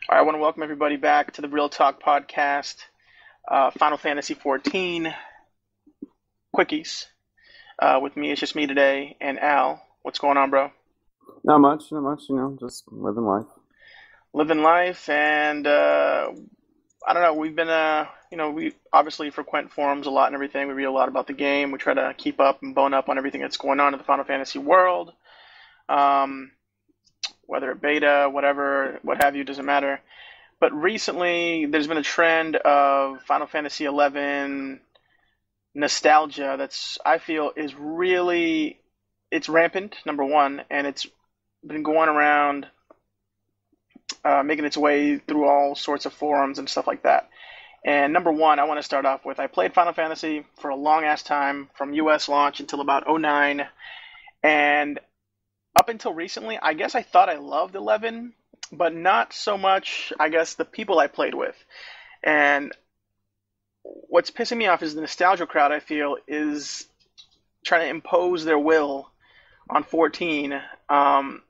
I want to welcome everybody back to the Real Talk podcast, Final Fantasy XIV Quickies. With me, it's just me today, and Al. What's going on, bro? Not much, just living life. Living life, and I don't know. We've been, we obviously frequent forums a lot and everything. We read a lot about the game. We try to keep up and bone up on everything that's going on in the Final Fantasy world. Whether beta, whatever, what have you, doesn't matter. But recently, there's been a trend of Final Fantasy XI nostalgia that's, I feel, is really, it's rampant, number one, and it's been going around, making its way through all sorts of forums and stuff like that. And number one, I want to start off with, I played Final Fantasy for a long-ass time, from US launch until about '09, and up until recently, I guess I thought I loved 11, but not so much, I guess, the people I played with. And what's pissing me off is the nostalgia crowd, I feel, is trying to impose their will on 14. And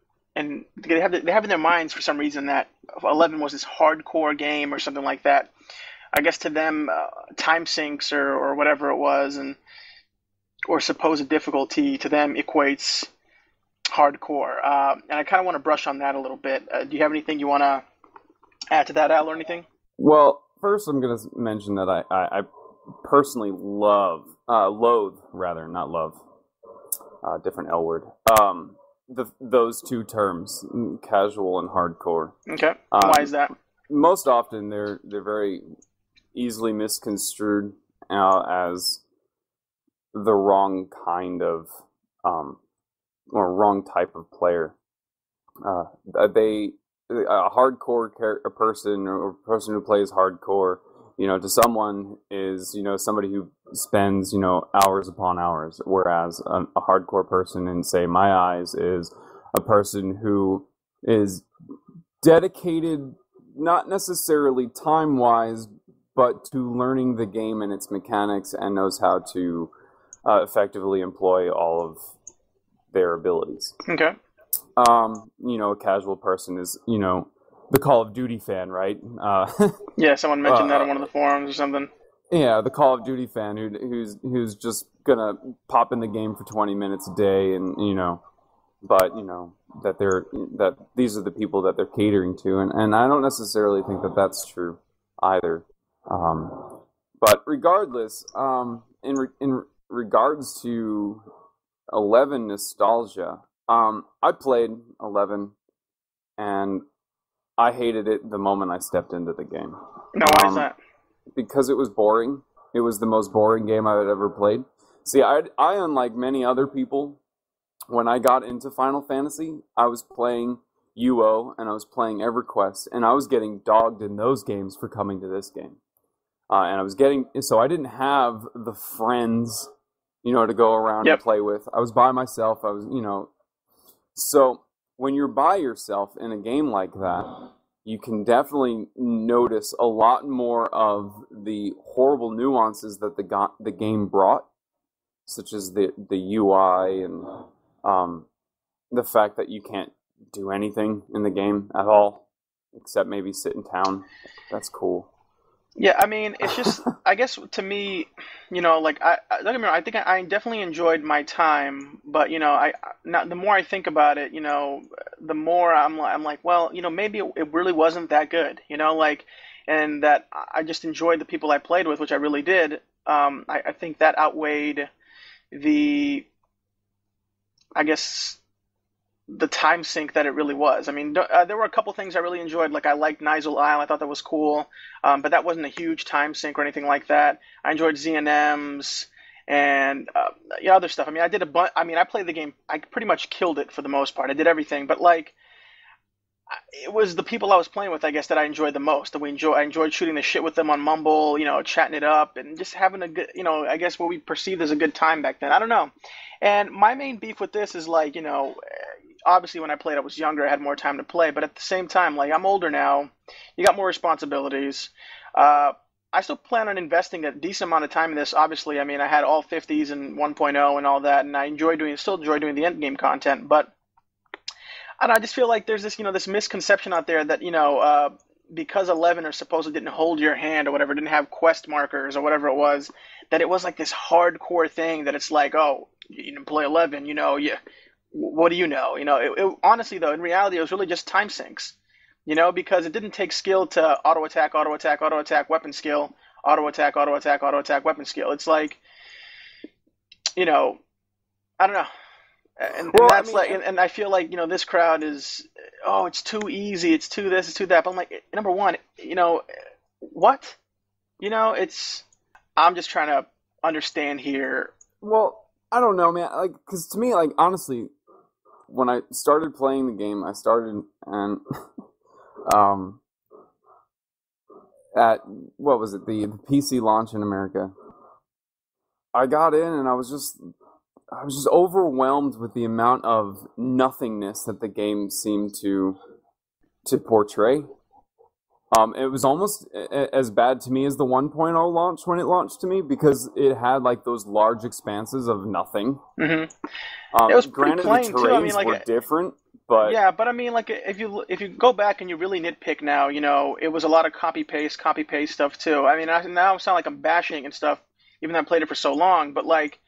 they have in their minds, for some reason, that 11 was this hardcore game or something like that. I guess to them, time sinks or whatever it was, or supposed difficulty to them equates hardcore. And I kind of want to brush on that a little bit. Do you have anything you want to add to that, Al, or anything? Well, first I'm going to mention that I personally loathe, not love, different L word, those two terms, casual and hardcore. Okay. Why is that? Most often they're very easily misconstrued as the wrong kind of or wrong type of player. A hardcore a person or a person who plays hardcore, to someone is, somebody who spends, hours upon hours, whereas a hardcore person in, say, my eyes is a person who is dedicated, not necessarily time-wise, but to learning the game and its mechanics and knows how to effectively employ all of their abilities. Okay. A casual person is, the Call of Duty fan, right? Yeah, someone mentioned that on one of the forums or something. Yeah, the Call of Duty fan who's just gonna pop in the game for 20 minutes a day, and that these are the people that they're catering to, and I don't necessarily think that that's true either. But regardless, in regards to 11 nostalgia, I played 11, and I hated it the moment I stepped into the game. No, why is that? Because it was boring. It was the most boring game I had ever played. See, I unlike many other people, when I got into Final Fantasy, I was playing UO, and I was playing EverQuest, and I was getting dogged in those games for coming to this game. So I didn't have the friends, to go around and play with. I was by myself. So when you're by yourself in a game like that, you can definitely notice a lot more of the horrible nuances that the game brought, such as the UI and the fact that you can't do anything in the game at all, except maybe sit in town. That's cool. Yeah, I mean, it's just, I guess to me, don't get me wrong, I think I definitely enjoyed my time, but, the more I think about it, the more I'm like, well, maybe it really wasn't that good, and that I just enjoyed the people I played with, which I really did. I think that outweighed the, I guess, the time sink that it really was. I mean, there were a couple things I really enjoyed. Like, I liked Nigel Isle. I thought that was cool. But that wasn't a huge time sink or anything like that. I enjoyed Z&Ms and other stuff. I mean, I played the game. I pretty much killed it for the most part. I did everything. But, it was the people I was playing with, I guess, that I enjoyed the most. I enjoyed shooting the shit with them on Mumble, chatting it up, and just having a good, I guess what we perceived as a good time back then. I don't know. And my main beef with this is, obviously when I played I was younger, I had more time to play, but at the same time, I'm older now, you got more responsibilities. I still plan on investing a decent amount of time in this. Obviously, I mean, I had all 50s and 1.0 and all that, and I still enjoy doing the end game content, but I just feel like there's this, this misconception out there that, because 11 or supposedly didn't hold your hand or whatever, didn't have quest markers or whatever it was, that it was like this hardcore thing that it's like, oh, you didn't play 11, what do you know? Honestly though, in reality, it was really just time sinks, because it didn't take skill to auto attack, auto attack, auto attack, weapon skill, auto attack, auto attack, auto attack, weapon skill. It's like, I don't know. And Well, I that's mean, like, and I feel like, this crowd is, oh, it's too easy, it's too this, it's too that. But I'm like, number one, what? I'm just trying to understand here. well, I don't know, man. Like, because to me, like, honestly, when I started playing the game, I started and at what was it, the PC launch in America. I got in and I was just overwhelmed with the amount of nothingness that the game seemed to portray. It was almost as bad to me as the 1.0 launch when it launched to me, because it had like those large expanses of nothing. Mm-hmm. It was pretty Granted, the plain too. I mean, terrains like, were different, but yeah, but I mean, like, if you go back and you really nitpick now, it was a lot of copy paste stuff too. I mean, now I sound like I'm bashing and stuff, even though I played it for so long. But like,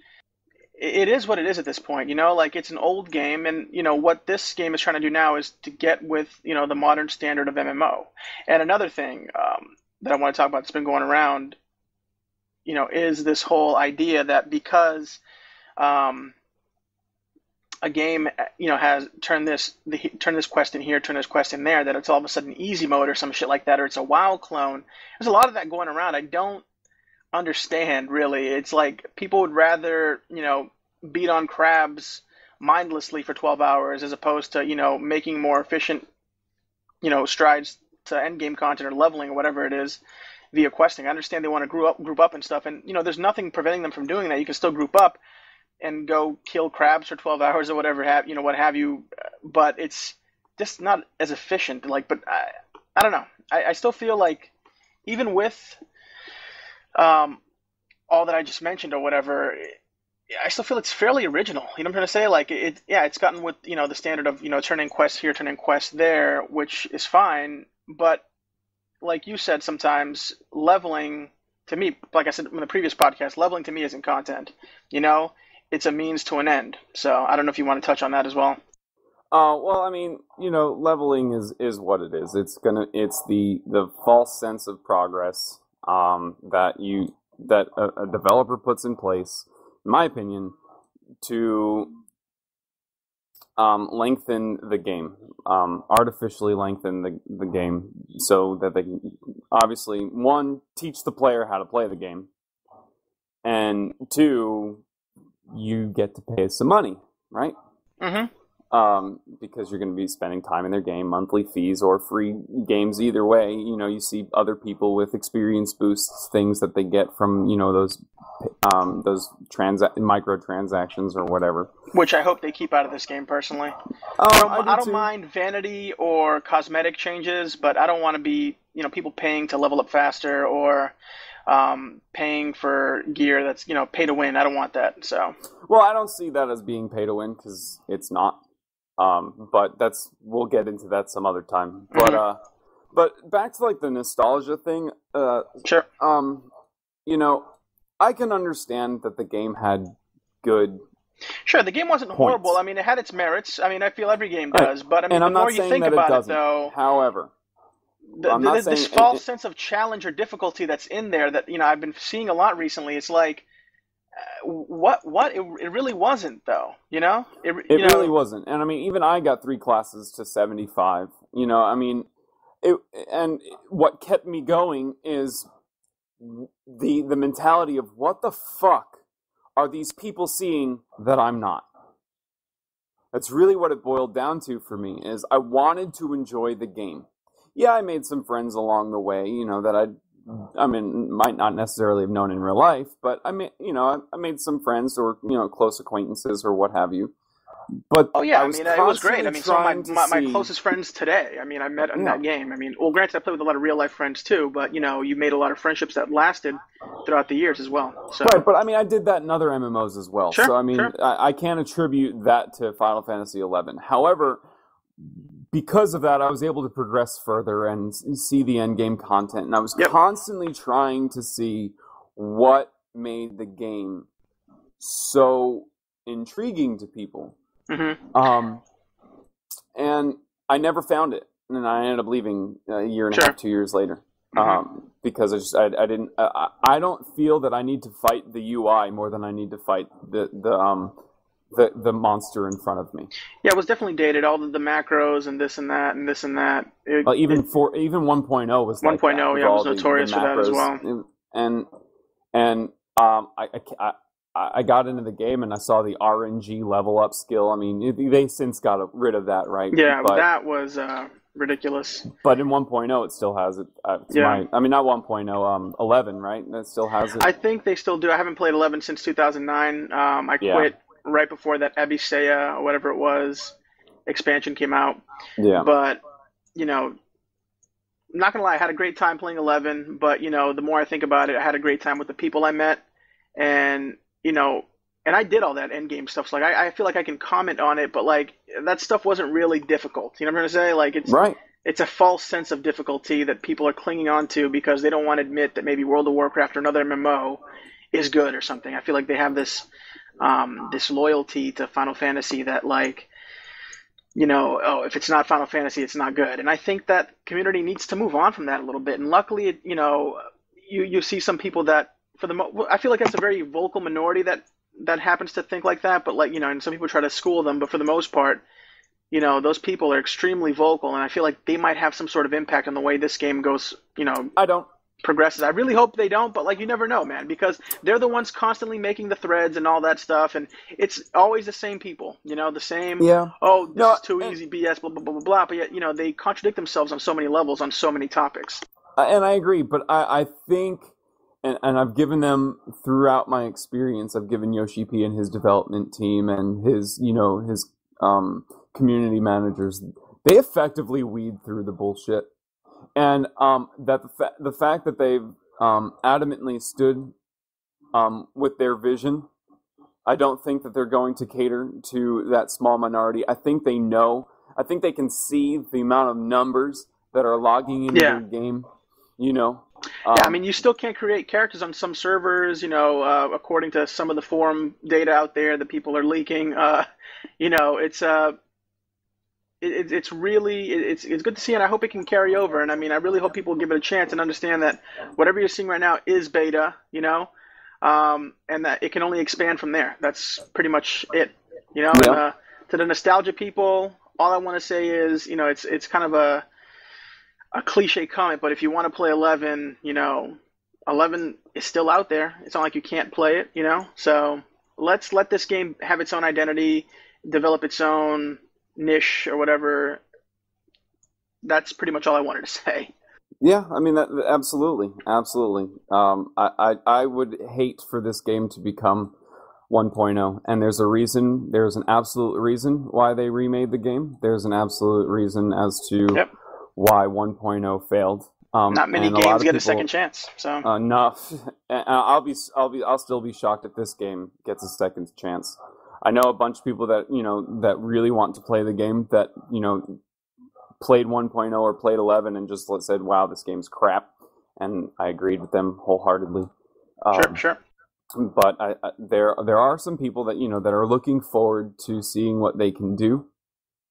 it is what it is at this point. Like, it's an old game, and what this game is trying to do now is to get with the modern standard of MMO. And another thing that I want to talk about that's been going around, is this whole idea that because a game, has turn this quest in here, turn this quest in there, that it's all of a sudden easy mode or some shit like that, or it's a WoW clone. There's a lot of that going around. I don't understand really. It's like people would rather, beat on crabs mindlessly for 12 hours as opposed to, making more efficient, strides to end game content or leveling or whatever it is via questing. I understand they want to group up and stuff, and there's nothing preventing them from doing that. You can still group up and go kill crabs for 12 hours or whatever what have you, but it's just not as efficient. Like, but I don't know. I still feel like even with all that I just mentioned or whatever, I still feel it's fairly original. You know what I'm trying to say? Like, it's gotten with the standard of turning quests here, turning quests there, which is fine. But like you said, sometimes leveling to me, like I said in the previous podcast, leveling to me isn't content. It's a means to an end. So I don't know if you want to touch on that as well. well, I mean, leveling is what it is. It's the false sense of progress that a developer puts in place, in my opinion, to lengthen the game, artificially lengthen the game, so that they can obviously, one, teach the player how to play the game, and two, you get to pay some money, right? Mm-hmm. Because you're going to be spending time in their game, monthly fees or free games. Either way, you see other people with experience boosts, things that they get from those microtransactions or whatever. Which I hope they keep out of this game personally. I don't mind vanity or cosmetic changes, but I don't want to be people paying to level up faster or paying for gear that's pay to win. I don't want that. So, well, I don't see that as being pay to win, because it's not. But we'll get into that some other time. But mm-hmm. But back to like the nostalgia thing. Sure. I can understand that the game had good. Sure, the game wasn't points. horrible. I mean, it had its merits. I mean, I feel every game does. But I mean, and I'm the more not you saying think that about it doesn't. though, However, this false sense of challenge or difficulty that's in there that I've been seeing a lot recently. It's like, what it really wasn't though. It really wasn't. And I mean, even I got 3 classes to 75. I mean, and what kept me going is the mentality of, what the fuck are these people seeing that I'm not? That's really what it boiled down to for me, is I wanted to enjoy the game. Yeah, I made some friends along the way, that I might not necessarily have known in real life, but I made some friends or, close acquaintances or what have you. But oh yeah, I mean, it was great. I mean, some of my closest friends today, I mean, I met in that game. I mean, well, granted, I played with a lot of real life friends too, but you made a lot of friendships that lasted throughout the years as well. So. Right, but I mean, I did that in other MMOs as well. Sure, so I mean, sure. I can't attribute that to Final Fantasy XI. However, because of that, I was able to progress further and see the end game content. And I was constantly trying to see what made the game so intriguing to people. And I never found it. And I ended up leaving a year and a half, 2 years later. Because I don't feel that I need to fight the UI more than I need to fight the monster in front of me. Yeah, it was definitely dated. All the macros and this and that and this and that. Even 1.0 was like 1.0, yeah, was notorious for that as well. I got into the game and I saw the RNG level up skill. I mean, they since got rid of that, right? Yeah, but that was ridiculous. But in 1.0, it still has it. Not 1.0, 11, right? It still has it. I think they still do. I haven't played 11 since 2009. I quit right before that Abysseia or whatever it was expansion came out. Yeah. But, you know, I'm not going to lie, I had a great time playing 11, but, you know, the more I think about it, I had a great time with the people I met. And, you know, and I did all that end game stuff. So, like, I feel like I can comment on it, but, like, that stuff wasn't really difficult. You know what I'm trying to say? Like, it's a false sense of difficulty that people are clinging on to because they don't want to admit that maybe World of Warcraft or another MMO is good or something. I feel like they have this loyalty to Final Fantasy that, like, you know, oh, if it's not Final Fantasy, it's not good. And I think that community needs to move on from that a little bit. And luckily, you know, you see some people that, I feel like that's a very vocal minority that happens to think like that. But, like, you know, and some people try to school them. But for the most part, you know, those people are extremely vocal. And I feel like they might have some sort of impact on the way this game goes, you know. Progresses. I really hope they don't, but, like, you never know, man, because they're the ones constantly making the threads and all that stuff, and it's always the same people, you know, the same, this is too easy, BS, blah, blah, blah, blah, blah, but yet, you know, they contradict themselves on so many levels, on so many topics. And I agree, but I think, and I've given them, throughout my experience, I've given Yoshi P and his development team and his, you know, his community managers, they effectively weed through the bullshit. And that the fact that they've adamantly stood with their vision, I don't think that they're going to cater to that small minority. I think they know. I think they can see the amount of numbers that are logging into their game. You know. Yeah, I mean, you still can't create characters on some servers. You know, according to some of the forum data out there that people are leaking. You know, it's really good to see, and I hope it can carry over. And I mean, I really hope people give it a chance and understand that whatever you're seeing right now is beta, you know, and that it can only expand from there. That's pretty much it, you know. Yeah. And, to the nostalgia people, all I want to say is, you know, it's kind of a cliche comment, but if you want to play 11, you know, 11 is still out there. It's not like you can't play it, you know. So let's let this game have its own identity, develop its own niche or whatever. That's pretty much all I wanted to say. Yeah, I mean, absolutely. I would hate for this game to become 1.0, and there's an absolute reason why they remade the game. There's an absolute reason as to why 1.0 failed. Not many games get a second chance, so no. I'll still be shocked if this game gets a second chance. I know a bunch of people that, you know, that really want to play the game that, you know, played 1.0 or played 11 and just said, wow, this game's crap. And I agreed with them wholeheartedly. Sure. But there are some people that, you know, that are looking forward to seeing what they can do.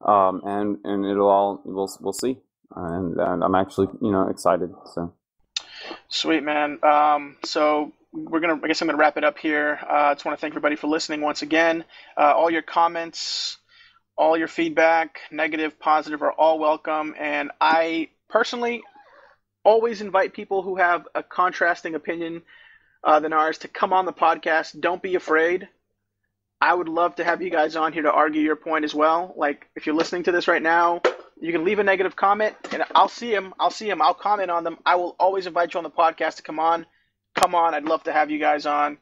And we'll see. And I'm actually, you know, excited. So. Sweet, man. So I guess I'm gonna wrap it up here. I just want to thank everybody for listening once again. All your comments, all your feedback, negative, positive, are all welcome. And I personally always invite people who have a contrasting opinion than ours to come on the podcast. Don't be afraid. I would love to have you guys on here to argue your point as well. Like, if you're listening to this right now, you can leave a negative comment, and I'll see them. I'll comment on them. I will always invite you on the podcast to come on. Come on, I'd love to have you guys on,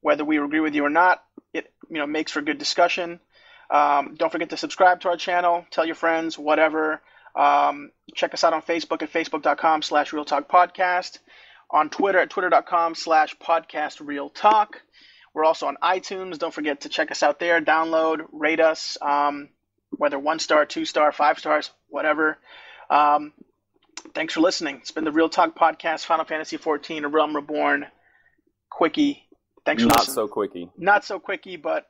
whether we agree with you or not. It, you know, makes for good discussion. Don't forget to subscribe to our channel, tell your friends, whatever. Check us out on Facebook at facebook.com/realtalkpodcast, on Twitter at twitter.com/podcastrealtalk. We're also on iTunes. Don't forget to check us out there, download, rate us. whether 1 star, 2 star, 5 stars, whatever. Um, Thanks for listening. It's been the Real Talk Podcast, Final Fantasy XIV, A Realm Reborn, Quickie. Thanks for Not listening. so quickie. Not so quickie, but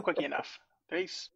quickie enough. Peace.